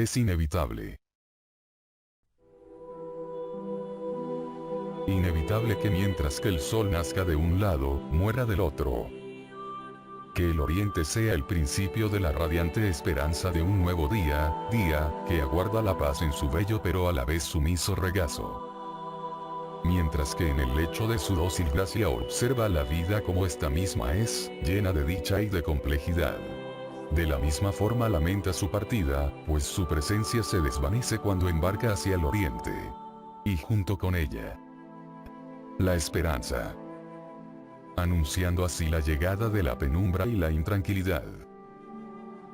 es inevitable. Inevitable que mientras que el sol nazca de un lado, muera del otro. Que el oriente sea el principio de la radiante esperanza de un nuevo día, que aguarda la paz en su bello pero a la vez sumiso regazo. Mientras que en el lecho de su dócil gracia observa la vida como esta misma es, llena de dicha y de complejidad. De la misma forma lamenta su partida, pues su presencia se desvanece cuando embarca hacia el oriente. Y junto con ella, la esperanza, anunciando así la llegada de la penumbra y la intranquilidad.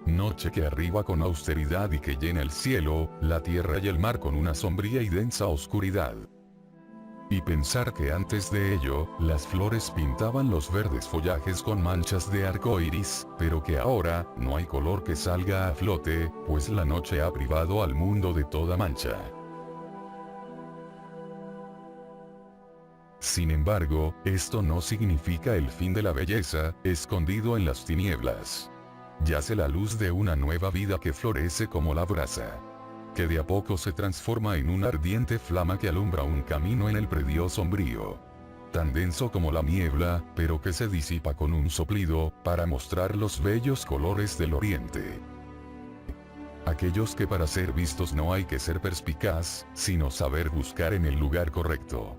Noche que arriba con austeridad y que llena el cielo, la tierra y el mar con una sombría y densa oscuridad. Y pensar que antes de ello, las flores pintaban los verdes follajes con manchas de arco iris, pero que ahora, no hay color que salga a flote, pues la noche ha privado al mundo de toda mancha. Sin embargo, esto no significa el fin de la belleza, escondido en las tinieblas. Yace la luz de una nueva vida que florece como la brasa, que de a poco se transforma en una ardiente flama que alumbra un camino en el predio sombrío, tan denso como la niebla, pero que se disipa con un soplido, para mostrar los bellos colores del oriente. Aquellos que para ser vistos no hay que ser perspicaz, sino saber buscar en el lugar correcto.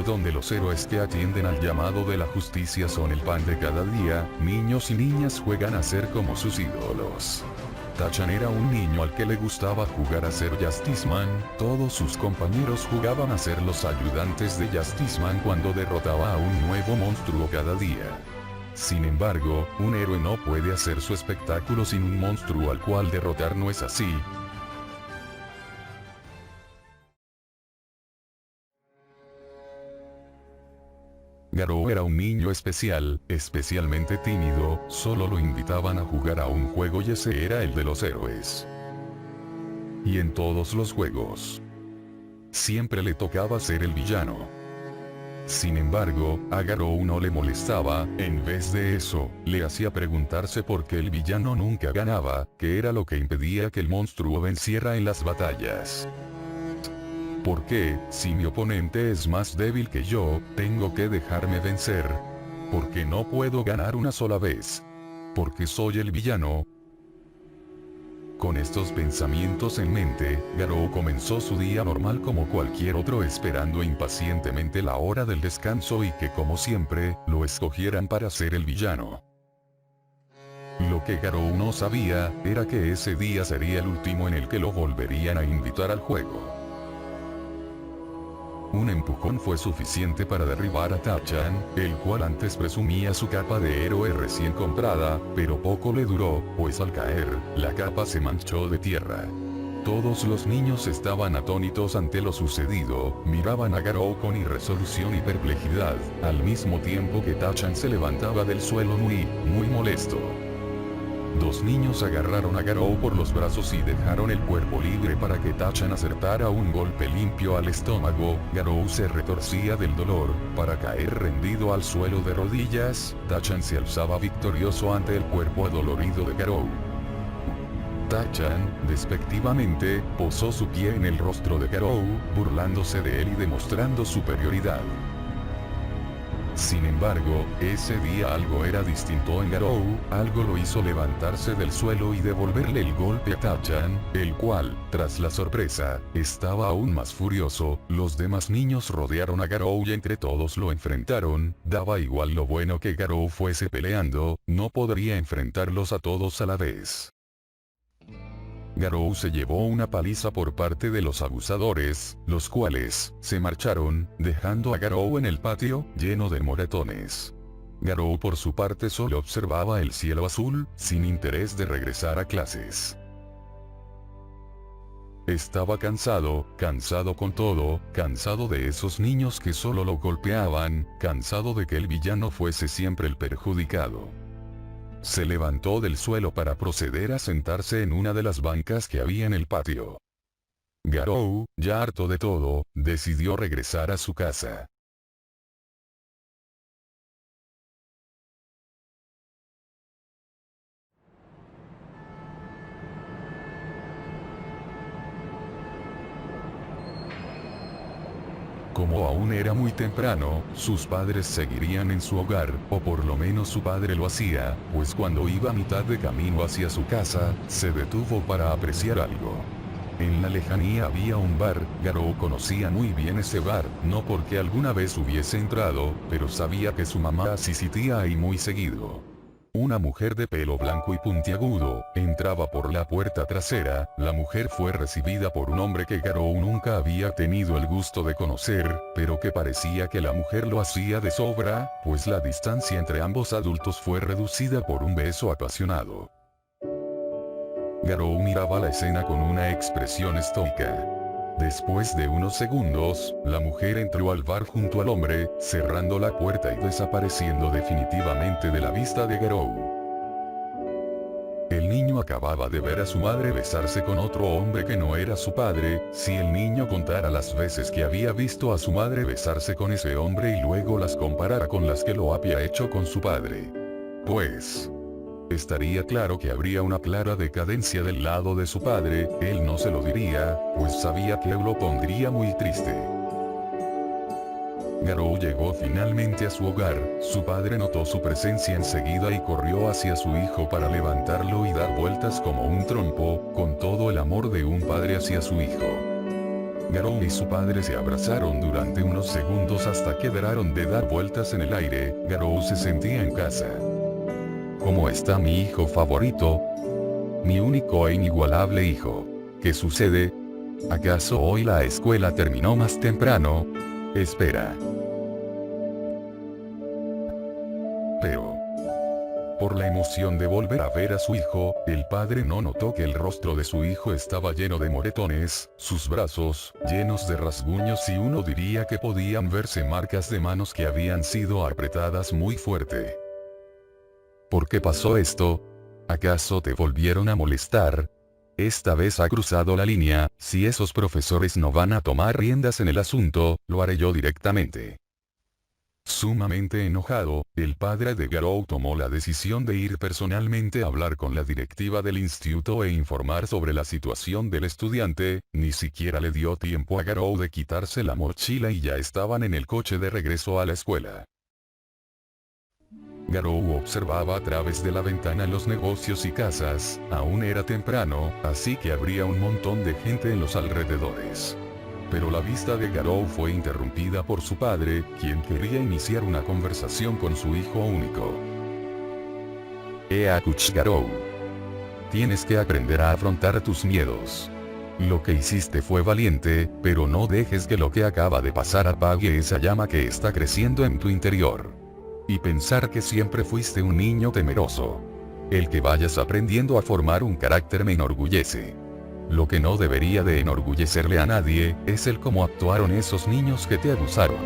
Donde los héroes que atienden al llamado de la justicia son el pan de cada día, niños y niñas juegan a ser como sus ídolos. Tachan era un niño al que le gustaba jugar a ser Justice Man, todos sus compañeros jugaban a ser los ayudantes de Justice Man cuando derrotaba a un nuevo monstruo cada día. Sin embargo, un héroe no puede hacer su espectáculo sin un monstruo al cual derrotar, ¿no es así? Garou era un niño especial, especialmente tímido, solo lo invitaban a jugar a un juego y ese era el de los héroes. Y en todos los juegos, siempre le tocaba ser el villano. Sin embargo, a Garou no le molestaba, en vez de eso, le hacía preguntarse por qué el villano nunca ganaba, qué era lo que impedía que el monstruo venciera en las batallas. ¿Por qué, si mi oponente es más débil que yo, tengo que dejarme vencer? ¿Por qué no puedo ganar una sola vez? ¿Por qué soy el villano? Con estos pensamientos en mente, Garou comenzó su día normal como cualquier otro, esperando impacientemente la hora del descanso y que como siempre, lo escogieran para ser el villano. Lo que Garou no sabía, era que ese día sería el último en el que lo volverían a invitar al juego. Un empujón fue suficiente para derribar a Tachan, el cual antes presumía su capa de héroe recién comprada, pero poco le duró, pues al caer, la capa se manchó de tierra. Todos los niños estaban atónitos ante lo sucedido, miraban a Garou con irresolución y perplejidad, al mismo tiempo que Tachan se levantaba del suelo muy molesto. Dos niños agarraron a Garou por los brazos y dejaron el cuerpo libre para que Tachan acertara un golpe limpio al estómago. Garou se retorcía del dolor, para caer rendido al suelo de rodillas. Tachan se alzaba victorioso ante el cuerpo adolorido de Garou. Tachan, despectivamente, posó su pie en el rostro de Garou, burlándose de él y demostrando superioridad. Sin embargo, ese día algo era distinto en Garou, algo lo hizo levantarse del suelo y devolverle el golpe a Tachan, el cual, tras la sorpresa, estaba aún más furioso. Los demás niños rodearon a Garou y entre todos lo enfrentaron. Daba igual lo bueno que Garou fuese peleando, no podría enfrentarlos a todos a la vez. Garou se llevó una paliza por parte de los abusadores, los cuales se marcharon, dejando a Garou en el patio, lleno de moretones. Garou por su parte solo observaba el cielo azul, sin interés de regresar a clases. Estaba cansado con todo, cansado de esos niños que solo lo golpeaban, cansado de que el villano fuese siempre el perjudicado. Se levantó del suelo para proceder a sentarse en una de las bancas que había en el patio. Garou, ya harto de todo, decidió regresar a su casa. Como aún era muy temprano, sus padres seguirían en su hogar, o por lo menos su padre lo hacía, pues cuando iba a mitad de camino hacia su casa, se detuvo para apreciar algo. En la lejanía había un bar. Garou conocía muy bien ese bar, no porque alguna vez hubiese entrado, pero sabía que su mamá asistía ahí muy seguido. Una mujer de pelo blanco y puntiagudo entraba por la puerta trasera. La mujer fue recibida por un hombre que Garou nunca había tenido el gusto de conocer, pero que parecía que la mujer lo hacía de sobra, pues la distancia entre ambos adultos fue reducida por un beso apasionado. Garou miraba la escena con una expresión estoica. Después de unos segundos, la mujer entró al bar junto al hombre, cerrando la puerta y desapareciendo definitivamente de la vista de Garou. El niño acababa de ver a su madre besarse con otro hombre que no era su padre. Si el niño contara las veces que había visto a su madre besarse con ese hombre y luego las comparara con las que lo había hecho con su padre, pues estaría claro que habría una clara decadencia del lado de su padre. Él no se lo diría, pues sabía que lo pondría muy triste. Garou llegó finalmente a su hogar. Su padre notó su presencia enseguida y corrió hacia su hijo para levantarlo y dar vueltas como un trompo, con todo el amor de un padre hacia su hijo. Garou y su padre se abrazaron durante unos segundos hasta que dejaron de dar vueltas en el aire. Garou se sentía en casa. ¿Cómo está mi hijo favorito? Mi único e inigualable hijo. ¿Qué sucede? ¿Acaso hoy la escuela terminó más temprano? Espera. Pero, por la emoción de volver a ver a su hijo, el padre no notó que el rostro de su hijo estaba lleno de moretones, sus brazos, llenos de rasguños y uno diría que podían verse marcas de manos que habían sido apretadas muy fuerte. ¿Por qué pasó esto? ¿Acaso te volvieron a molestar? Esta vez ha cruzado la línea. Si esos profesores no van a tomar riendas en el asunto, lo haré yo directamente. Sumamente enojado, el padre de Garou tomó la decisión de ir personalmente a hablar con la directiva del instituto e informar sobre la situación del estudiante. Ni siquiera le dio tiempo a Garou de quitarse la mochila y ya estaban en el coche de regreso a la escuela. Garou observaba a través de la ventana los negocios y casas. Aún era temprano, así que habría un montón de gente en los alrededores. Pero la vista de Garou fue interrumpida por su padre, quien quería iniciar una conversación con su hijo único. Escucha, Garou. Tienes que aprender a afrontar tus miedos. Lo que hiciste fue valiente, pero no dejes que lo que acaba de pasar apague esa llama que está creciendo en tu interior. Y pensar que siempre fuiste un niño temeroso. El que vayas aprendiendo a formar un carácter me enorgullece. Lo que no debería de enorgullecerle a nadie, es el cómo actuaron esos niños que te abusaron.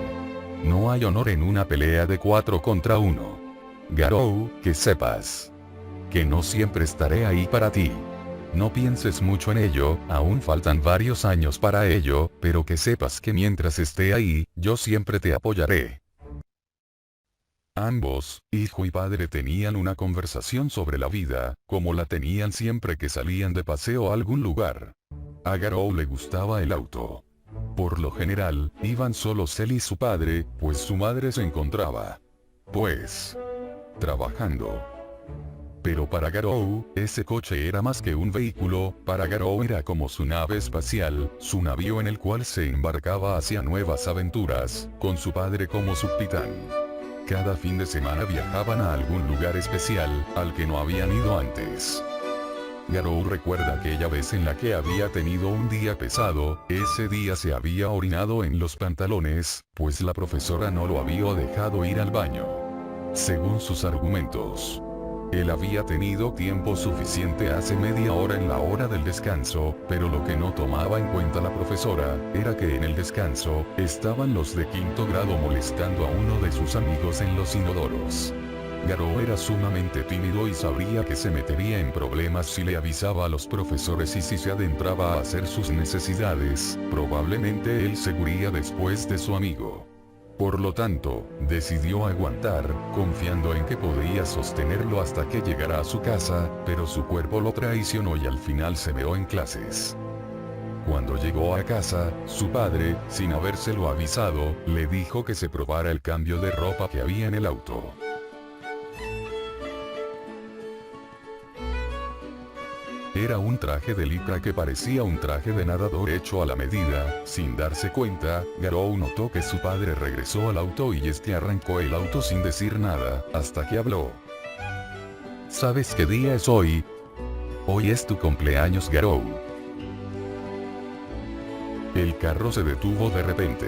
No hay honor en una pelea de 4 contra 1. Garou, que sepas que no siempre estaré ahí para ti. No pienses mucho en ello, aún faltan varios años para ello, pero que sepas que mientras esté ahí, yo siempre te apoyaré. Ambos, hijo y padre, tenían una conversación sobre la vida, como la tenían siempre que salían de paseo a algún lugar. A Garou le gustaba el auto. Por lo general, iban solos él y su padre, pues su madre se encontraba, trabajando. Pero para Garou, ese coche era más que un vehículo. Para Garou era como su nave espacial, su navío en el cual se embarcaba hacia nuevas aventuras, con su padre como subcapitán. Cada fin de semana viajaban a algún lugar especial, al que no habían ido antes. Garou recuerda aquella vez en la que había tenido un día pesado. Ese día se había orinado en los pantalones, pues la profesora no lo había dejado ir al baño. Según sus argumentos, él había tenido tiempo suficiente hace media hora en la hora del descanso, pero lo que no tomaba en cuenta la profesora, era que en el descanso, estaban los de 5º grado molestando a uno de sus amigos en los inodoros. Garou era sumamente tímido y sabría que se metería en problemas si le avisaba a los profesores, y si se adentraba a hacer sus necesidades, probablemente él seguiría después de su amigo. Por lo tanto, decidió aguantar, confiando en que podía sostenerlo hasta que llegara a su casa, pero su cuerpo lo traicionó y al final se meó en clases. Cuando llegó a casa, su padre, sin habérselo avisado, le dijo que se probara el cambio de ropa que había en el auto. Era un traje de licra que parecía un traje de nadador hecho a la medida. Sin darse cuenta, Garou notó que su padre regresó al auto y este arrancó el auto sin decir nada, hasta que habló. ¿Sabes qué día es hoy? Hoy es tu cumpleaños, Garou. El carro se detuvo de repente.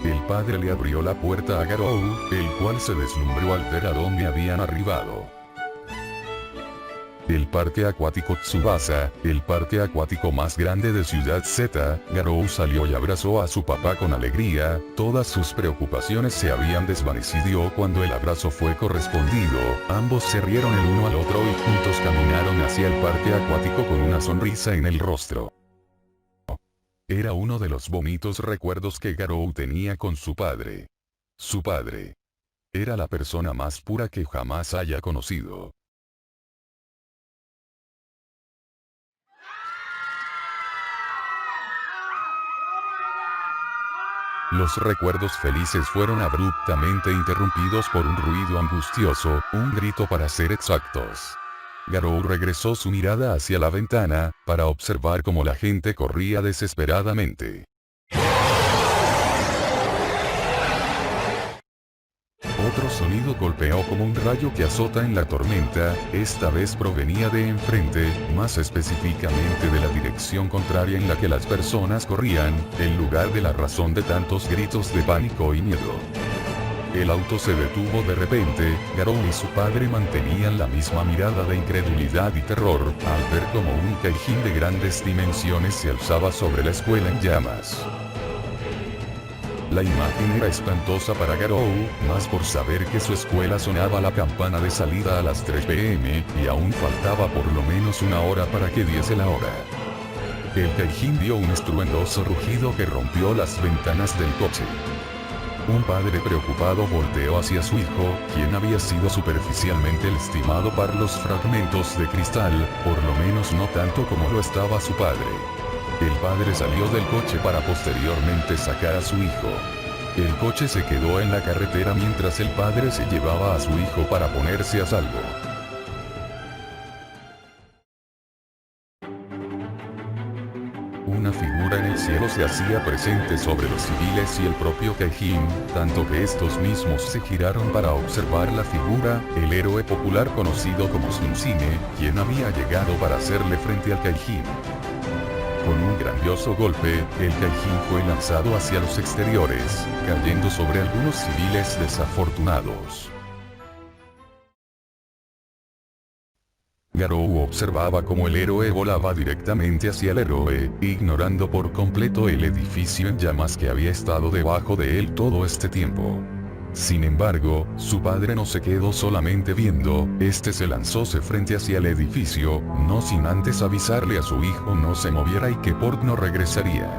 El padre le abrió la puerta a Garou, el cual se deslumbró al ver a dónde habían arribado. El parque acuático Tsubasa, el parque acuático más grande de Ciudad Z. Garou salió y abrazó a su papá con alegría. Todas sus preocupaciones se habían desvanecido cuando el abrazo fue correspondido. Ambos se rieron el uno al otro y juntos caminaron hacia el parque acuático con una sonrisa en el rostro. Era uno de los bonitos recuerdos que Garou tenía con su padre. Su padre era la persona más pura que jamás haya conocido. Los recuerdos felices fueron abruptamente interrumpidos por un ruido angustioso, un grito para ser exactos. Garou regresó su mirada hacia la ventana, para observar cómo la gente corría desesperadamente. Otro sonido golpeó como un rayo que azota en la tormenta. Esta vez provenía de enfrente, más específicamente de la dirección contraria en la que las personas corrían, en lugar de la razón de tantos gritos de pánico y miedo. El auto se detuvo de repente. Garou y su padre mantenían la misma mirada de incredulidad y terror, al ver como un Kaijin de grandes dimensiones se alzaba sobre la escuela en llamas. La imagen era espantosa para Garou, más por saber que su escuela sonaba la campana de salida a las 3 p.m., y aún faltaba por lo menos una hora para que diese la hora. El Kaijin dio un estruendoso rugido que rompió las ventanas del coche. Un padre preocupado volteó hacia su hijo, quien había sido superficialmente lastimado por los fragmentos de cristal, por lo menos no tanto como lo estaba su padre. El padre salió del coche para posteriormente sacar a su hijo. El coche se quedó en la carretera mientras el padre se llevaba a su hijo para ponerse a salvo. Una figura en el cielo se hacía presente sobre los civiles y el propio Kaijin, tanto que estos mismos se giraron para observar la figura, el héroe popular conocido como Sun Sime, quien había llegado para hacerle frente al Kaijin. Con un grandioso golpe, el Kaijin fue lanzado hacia los exteriores, cayendo sobre algunos civiles desafortunados. Garou observaba cómo el héroe volaba directamente hacia el héroe, ignorando por completo el edificio en llamas que había estado debajo de él todo este tiempo. Sin embargo, su padre no se quedó solamente viendo, este se lanzóse frente hacia el edificio, no sin antes avisarle a su hijo no se moviera y que Pork no regresaría.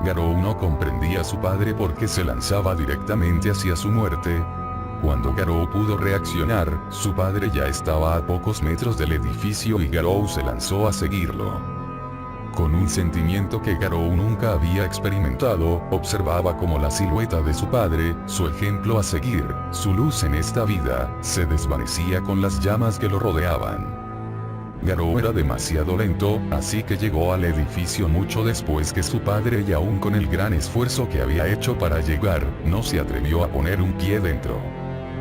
Garou no comprendía a su padre por qué se lanzaba directamente hacia su muerte. Cuando Garou pudo reaccionar, su padre ya estaba a pocos metros del edificio y Garou se lanzó a seguirlo. Con un sentimiento que Garou nunca había experimentado, observaba cómo la silueta de su padre, su ejemplo a seguir, su luz en esta vida, se desvanecía con las llamas que lo rodeaban. Garou era demasiado lento, así que llegó al edificio mucho después que su padre y aún con el gran esfuerzo que había hecho para llegar, no se atrevió a poner un pie dentro.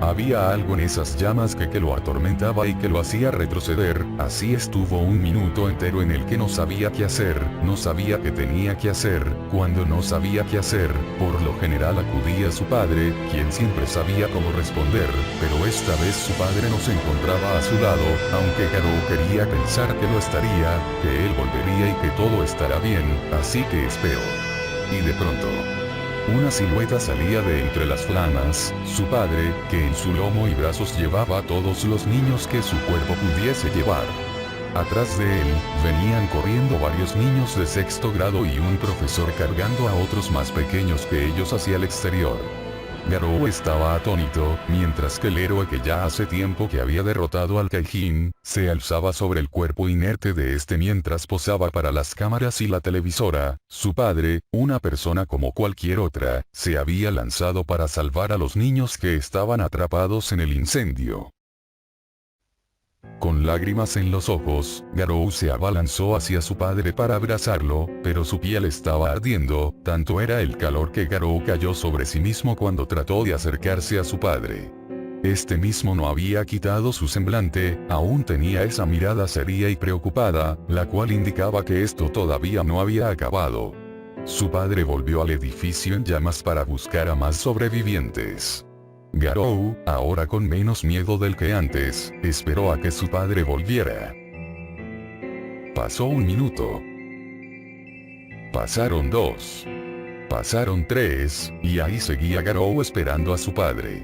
Había algo en esas llamas que lo atormentaba y que lo hacía retroceder. Así estuvo un minuto entero en el que no sabía qué hacer, no sabía qué tenía que hacer. Cuando no sabía qué hacer, por lo general acudía a su padre, quien siempre sabía cómo responder, pero esta vez su padre no se encontraba a su lado, aunque Garou quería pensar que lo estaría, que él volvería y que todo estará bien, así que esperó. Y de pronto, una silueta salía de entre las flamas, su padre, que en su lomo y brazos llevaba a todos los niños que su cuerpo pudiese llevar. Atrás de él, venían corriendo varios niños de sexto grado y un profesor cargando a otros más pequeños que ellos hacia el exterior. Garou estaba atónito, mientras que el héroe que ya hace tiempo que había derrotado al Kaijin, se alzaba sobre el cuerpo inerte de este mientras posaba para las cámaras y la televisora. Su padre, una persona como cualquier otra, se había lanzado para salvar a los niños que estaban atrapados en el incendio. Con lágrimas en los ojos, Garou se abalanzó hacia su padre para abrazarlo, pero su piel estaba ardiendo, tanto era el calor que Garou cayó sobre sí mismo cuando trató de acercarse a su padre. Este mismo no había quitado su semblante, aún tenía esa mirada seria y preocupada, la cual indicaba que esto todavía no había acabado. Su padre volvió al edificio en llamas para buscar a más sobrevivientes. Garou, ahora con menos miedo del que antes, esperó a que su padre volviera. Pasó 1 minuto. Pasaron 2. Pasaron 3, y ahí seguía Garou esperando a su padre.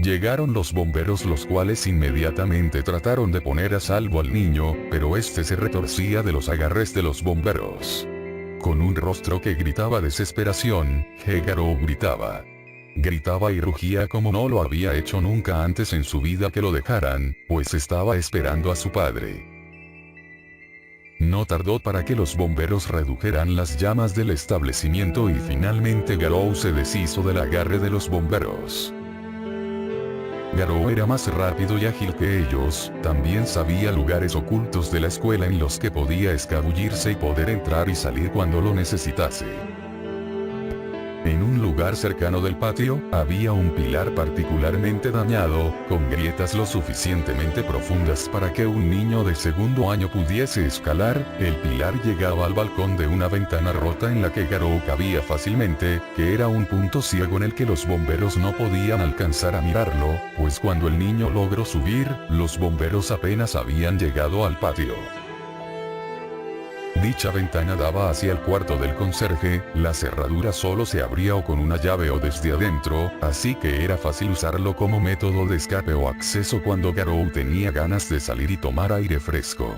Llegaron los bomberos, los cuales inmediatamente trataron de poner a salvo al niño, pero este se retorcía de los agarres de los bomberos. Con un rostro que gritaba desesperación, Garou gritaba. Gritaba y rugía como no lo había hecho nunca antes en su vida que lo dejaran, pues estaba esperando a su padre. No tardó para que los bomberos redujeran las llamas del establecimiento y finalmente Garou se deshizo del agarre de los bomberos. Garou era más rápido y ágil que ellos, también sabía lugares ocultos de la escuela en los que podía escabullirse y poder entrar y salir cuando lo necesitase. En un lugar cercano del patio, había un pilar particularmente dañado, con grietas lo suficientemente profundas para que un niño de segundo año pudiese escalar. El pilar llegaba al balcón de una ventana rota en la que Garou cabía fácilmente, que era un punto ciego en el que los bomberos no podían alcanzar a mirarlo, pues cuando el niño logró subir, los bomberos apenas habían llegado al patio. Dicha ventana daba hacia el cuarto del conserje, la cerradura solo se abría o con una llave o desde adentro, así que era fácil usarlo como método de escape o acceso cuando Garou tenía ganas de salir y tomar aire fresco.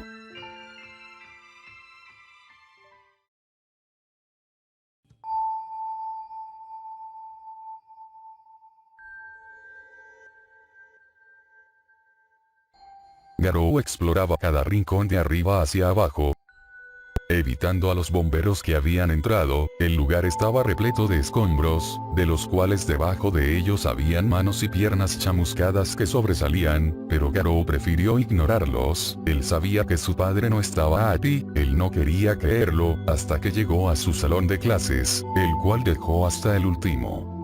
Garou exploraba cada rincón de arriba hacia abajo, evitando a los bomberos que habían entrado. El lugar estaba repleto de escombros, de los cuales debajo de ellos habían manos y piernas chamuscadas que sobresalían, pero Garou prefirió ignorarlos. Él sabía que su padre no estaba allí, él no quería creerlo, hasta que llegó a su salón de clases, el cual dejó hasta el último.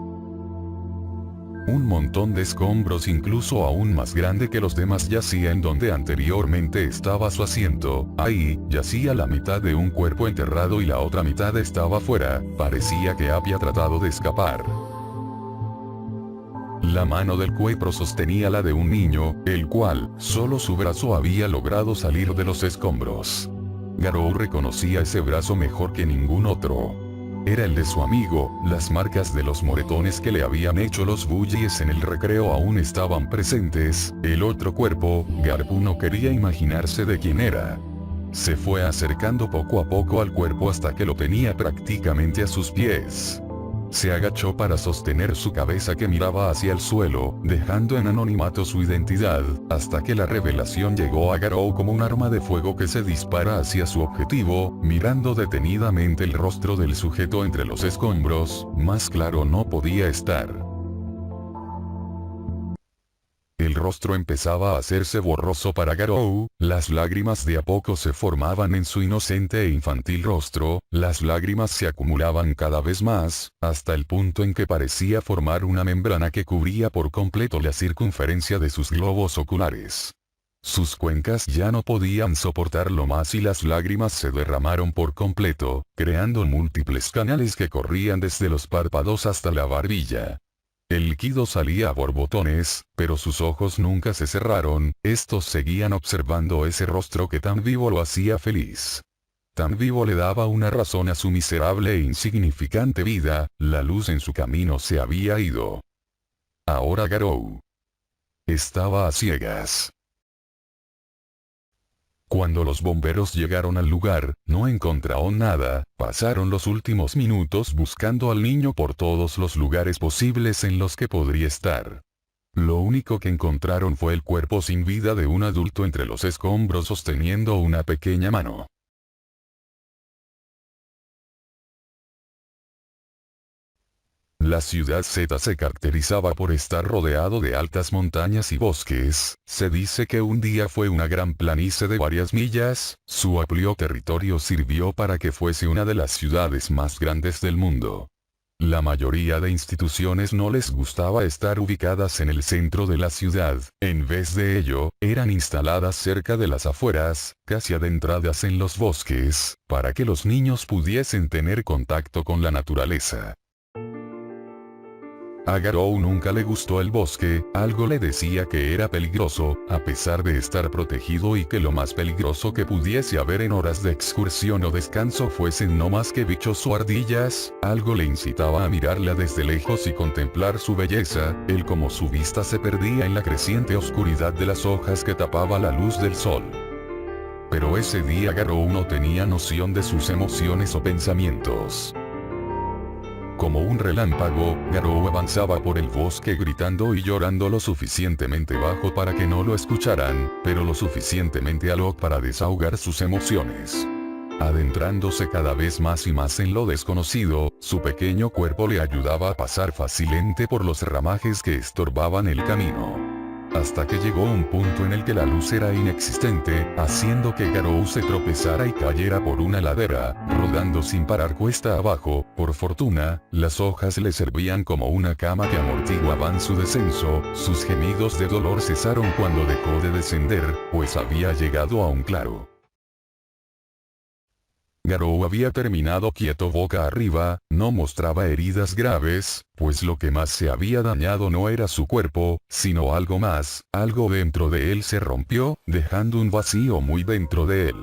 Un montón de escombros incluso aún más grande que los demás yacía en donde anteriormente estaba su asiento. Ahí, yacía la mitad de un cuerpo enterrado y la otra mitad estaba fuera, parecía que había tratado de escapar. La mano del cuerpo sostenía la de un niño, el cual, solo su brazo había logrado salir de los escombros. Garou reconocía ese brazo mejor que ningún otro. Era el de su amigo. Las marcas de los moretones que le habían hecho los bullies en el recreo aún estaban presentes. El otro cuerpo, Garou no quería imaginarse de quién era. Se fue acercando poco a poco al cuerpo hasta que lo tenía prácticamente a sus pies. Se agachó para sostener su cabeza que miraba hacia el suelo, dejando en anonimato su identidad, hasta que la revelación llegó a Garou como un arma de fuego que se dispara hacia su objetivo. Mirando detenidamente el rostro del sujeto entre los escombros, más claro no podía estar. El rostro empezaba a hacerse borroso para Garou, las lágrimas de a poco se formaban en su inocente e infantil rostro, las lágrimas se acumulaban cada vez más, hasta el punto en que parecía formar una membrana que cubría por completo la circunferencia de sus globos oculares. Sus cuencas ya no podían soportarlo más y las lágrimas se derramaron por completo, creando múltiples canales que corrían desde los párpados hasta la barbilla. El líquido salía a borbotones, pero sus ojos nunca se cerraron, estos seguían observando ese rostro que tan vivo lo hacía feliz. Tan vivo le daba una razón a su miserable e insignificante vida. La luz en su camino se había ido. Ahora Garou estaba a ciegas. Cuando los bomberos llegaron al lugar, no encontraron nada, pasaron los últimos minutos buscando al niño por todos los lugares posibles en los que podría estar. Lo único que encontraron fue el cuerpo sin vida de un adulto entre los escombros sosteniendo una pequeña mano. La ciudad Z se caracterizaba por estar rodeado de altas montañas y bosques. Se dice que un día fue una gran planicie de varias millas. Su amplio territorio sirvió para que fuese una de las ciudades más grandes del mundo. La mayoría de instituciones no les gustaba estar ubicadas en el centro de la ciudad. En vez de ello, eran instaladas cerca de las afueras, casi adentradas en los bosques, para que los niños pudiesen tener contacto con la naturaleza. A Garou nunca le gustó el bosque, algo le decía que era peligroso, a pesar de estar protegido y que lo más peligroso que pudiese haber en horas de excursión o descanso fuesen no más que bichos o ardillas, algo le incitaba a mirarla desde lejos y contemplar su belleza, como su vista se perdía en la creciente oscuridad de las hojas que tapaba la luz del sol. Pero ese día Garou no tenía noción de sus emociones o pensamientos. Como un relámpago, Garou avanzaba por el bosque gritando y llorando lo suficientemente bajo para que no lo escucharan, pero lo suficientemente alto para desahogar sus emociones. Adentrándose cada vez más y más en lo desconocido, su pequeño cuerpo le ayudaba a pasar fácilmente por los ramajes que estorbaban el camino. Hasta que llegó un punto en el que la luz era inexistente, haciendo que Garou se tropezara y cayera por una ladera, rodando sin parar cuesta abajo. Por fortuna, las hojas le servían como una cama que amortiguaban su descenso. Sus gemidos de dolor cesaron cuando dejó de descender, pues había llegado a un claro. Garou había terminado quieto boca arriba, no mostraba heridas graves, pues lo que más se había dañado no era su cuerpo, sino algo más, algo dentro de él se rompió, dejando un vacío muy dentro de él.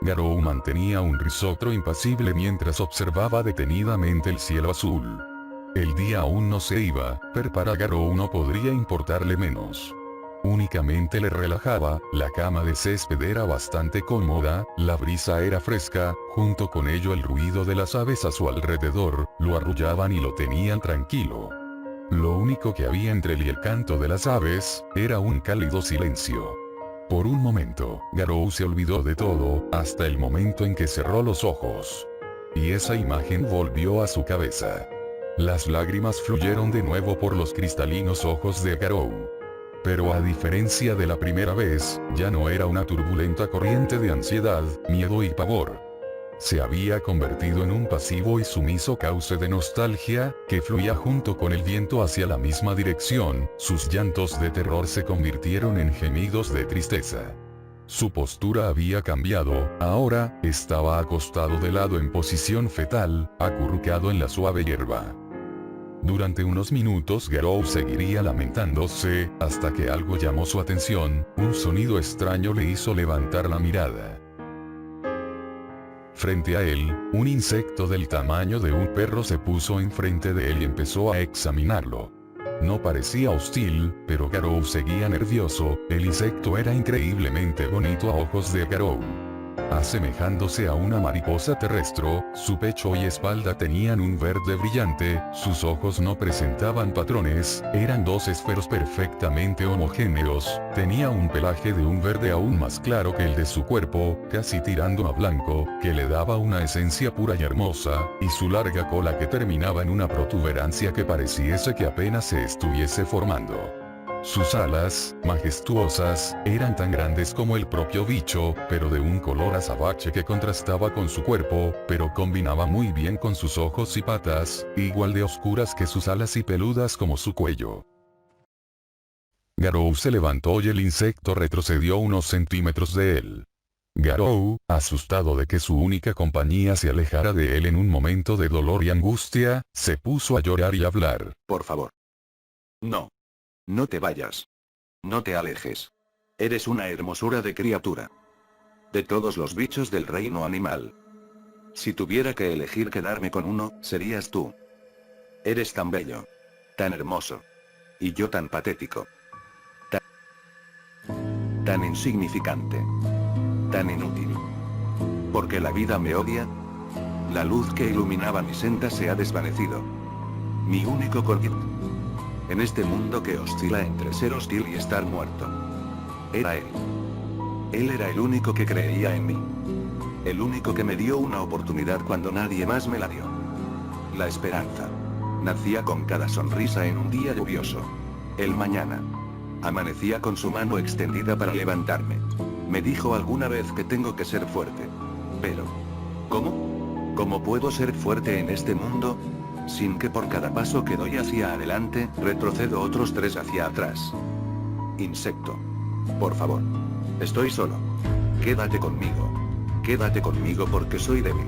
Garou mantenía un risotro impasible mientras observaba detenidamente el cielo azul. El día aún no se iba, pero para Garou no podría importarle menos. Únicamente le relajaba, la cama de césped era bastante cómoda, la brisa era fresca, junto con ello el ruido de las aves a su alrededor, lo arrullaban y lo tenían tranquilo. Lo único que había entre él y el canto de las aves, era un cálido silencio. Por un momento, Garou se olvidó de todo, hasta el momento en que cerró los ojos. Y esa imagen volvió a su cabeza. Las lágrimas fluyeron de nuevo por los cristalinos ojos de Garou. Pero a diferencia de la primera vez, ya no era una turbulenta corriente de ansiedad, miedo y pavor. Se había convertido en un pasivo y sumiso cauce de nostalgia, que fluía junto con el viento hacia la misma dirección. Sus llantos de terror se convirtieron en gemidos de tristeza. Su postura había cambiado, ahora, estaba acostado de lado en posición fetal, acurrucado en la suave hierba. Durante unos minutos Garou seguiría lamentándose, hasta que algo llamó su atención, un sonido extraño le hizo levantar la mirada. Frente a él, un insecto del tamaño de un perro se puso enfrente de él y empezó a examinarlo. No parecía hostil, pero Garou seguía nervioso. El insecto era increíblemente bonito a ojos de Garou. Asemejándose a una mariposa terrestre, su pecho y espalda tenían un verde brillante, sus ojos no presentaban patrones, eran dos esferos perfectamente homogéneos, tenía un pelaje de un verde aún más claro que el de su cuerpo, casi tirando a blanco, que le daba una esencia pura y hermosa, y su larga cola que terminaba en una protuberancia que pareciese que apenas se estuviese formando. Sus alas, majestuosas, eran tan grandes como el propio bicho, pero de un color azabache que contrastaba con su cuerpo, pero combinaba muy bien con sus ojos y patas, igual de oscuras que sus alas y peludas como su cuello. Garou se levantó y el insecto retrocedió unos centímetros de él. Garou, asustado de que su única compañía se alejara de él en un momento de dolor y angustia, se puso a llorar y a hablar. Por favor. No. No te vayas. No te alejes. Eres una hermosura de criatura. De todos los bichos del reino animal. Si tuviera que elegir quedarme con uno, serías tú. Eres tan bello. Tan hermoso. Y yo tan patético. Tan insignificante. Tan inútil. ¿Por qué la vida me odia? La luz que iluminaba mi senda se ha desvanecido. Mi único conducto. En este mundo que oscila entre ser hostil y estar muerto. Era él. Él era el único que creía en mí. El único que me dio una oportunidad cuando nadie más me la dio. La esperanza. Nacía con cada sonrisa en un día lluvioso. El mañana. Amanecía con su mano extendida para levantarme. Me dijo alguna vez que tengo que ser fuerte. Pero, ¿cómo? ¿Cómo puedo ser fuerte en este mundo? Sin que por cada paso que doy hacia adelante, retrocedo otros 3 hacia atrás. Insecto. Por favor. Estoy solo. Quédate conmigo. Quédate conmigo porque soy débil.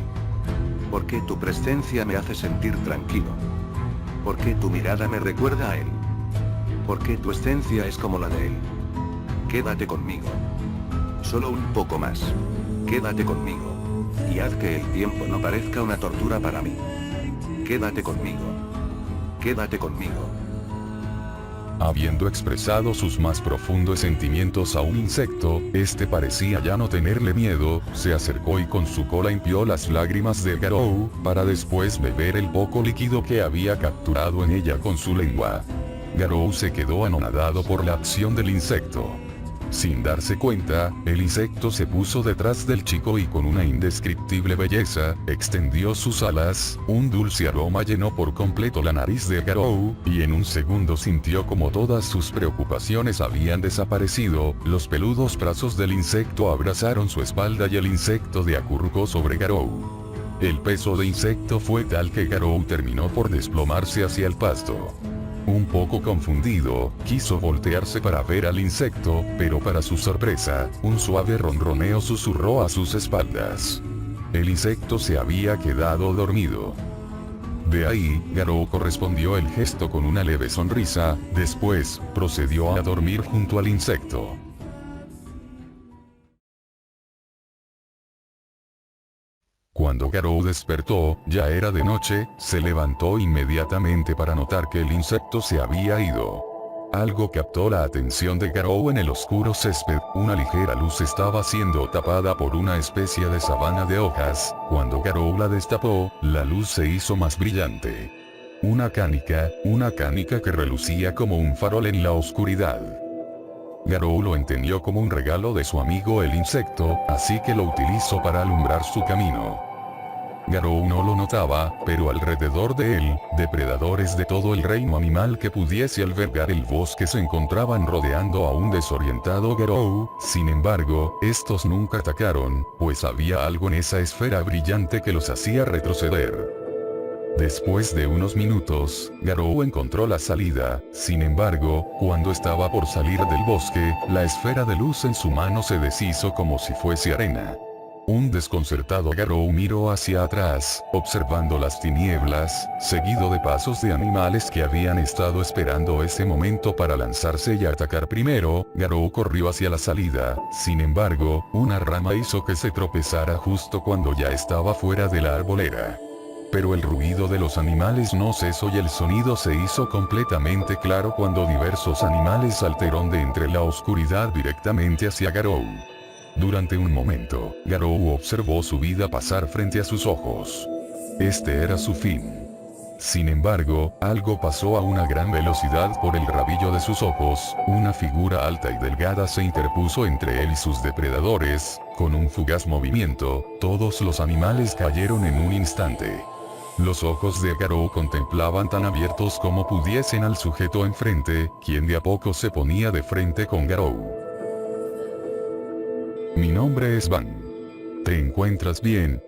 Porque tu presencia me hace sentir tranquilo. Porque tu mirada me recuerda a él. Porque tu esencia es como la de él. Quédate conmigo. Solo un poco más. Quédate conmigo. Y haz que el tiempo no parezca una tortura para mí. Quédate conmigo. Quédate conmigo. Habiendo expresado sus más profundos sentimientos a un insecto, este parecía ya no tenerle miedo, se acercó y con su cola limpió las lágrimas de Garou, para después beber el poco líquido que había capturado en ella con su lengua. Garou se quedó anonadado por la acción del insecto. Sin darse cuenta, el insecto se puso detrás del chico y con una indescriptible belleza, extendió sus alas, un dulce aroma llenó por completo la nariz de Garou, y en un segundo sintió como todas sus preocupaciones habían desaparecido, los peludos brazos del insecto abrazaron su espalda y el insecto se acurrucó sobre Garou. El peso de insecto fue tal que Garou terminó por desplomarse hacia el pasto. Un poco confundido, quiso voltearse para ver al insecto, pero para su sorpresa, un suave ronroneo susurró a sus espaldas. El insecto se había quedado dormido. De ahí, Garou correspondió el gesto con una leve sonrisa, después, procedió a dormir junto al insecto. Cuando Garou despertó, ya era de noche, se levantó inmediatamente para notar que el insecto se había ido. Algo captó la atención de Garou en el oscuro césped, una ligera luz estaba siendo tapada por una especie de sabana de hojas, cuando Garou la destapó, la luz se hizo más brillante. Una canica que relucía como un farol en la oscuridad. Garou lo entendió como un regalo de su amigo el insecto, así que lo utilizó para alumbrar su camino. Garou no lo notaba, pero alrededor de él, depredadores de todo el reino animal que pudiese albergar el bosque se encontraban rodeando a un desorientado Garou, sin embargo, estos nunca atacaron, pues había algo en esa esfera brillante que los hacía retroceder. Después de unos minutos, Garou encontró la salida, sin embargo, cuando estaba por salir del bosque, la esfera de luz en su mano se deshizo como si fuese arena. Un desconcertado Garou miró hacia atrás, observando las tinieblas, seguido de pasos de animales que habían estado esperando ese momento para lanzarse y atacar primero. Garou corrió hacia la salida, sin embargo, una rama hizo que se tropezara justo cuando ya estaba fuera de la arbolera. Pero el ruido de los animales no cesó y el sonido se hizo completamente claro cuando diversos animales saltaron de entre la oscuridad directamente hacia Garou. Durante un momento, Garou observó su vida pasar frente a sus ojos. Este era su fin. Sin embargo, algo pasó a una gran velocidad por el rabillo de sus ojos, una figura alta y delgada se interpuso entre él y sus depredadores, con un fugaz movimiento, todos los animales cayeron en un instante. Los ojos de Garou contemplaban tan abiertos como pudiesen al sujeto enfrente, quien de a poco se ponía de frente con Garou. Mi nombre es Van. ¿Te encuentras bien,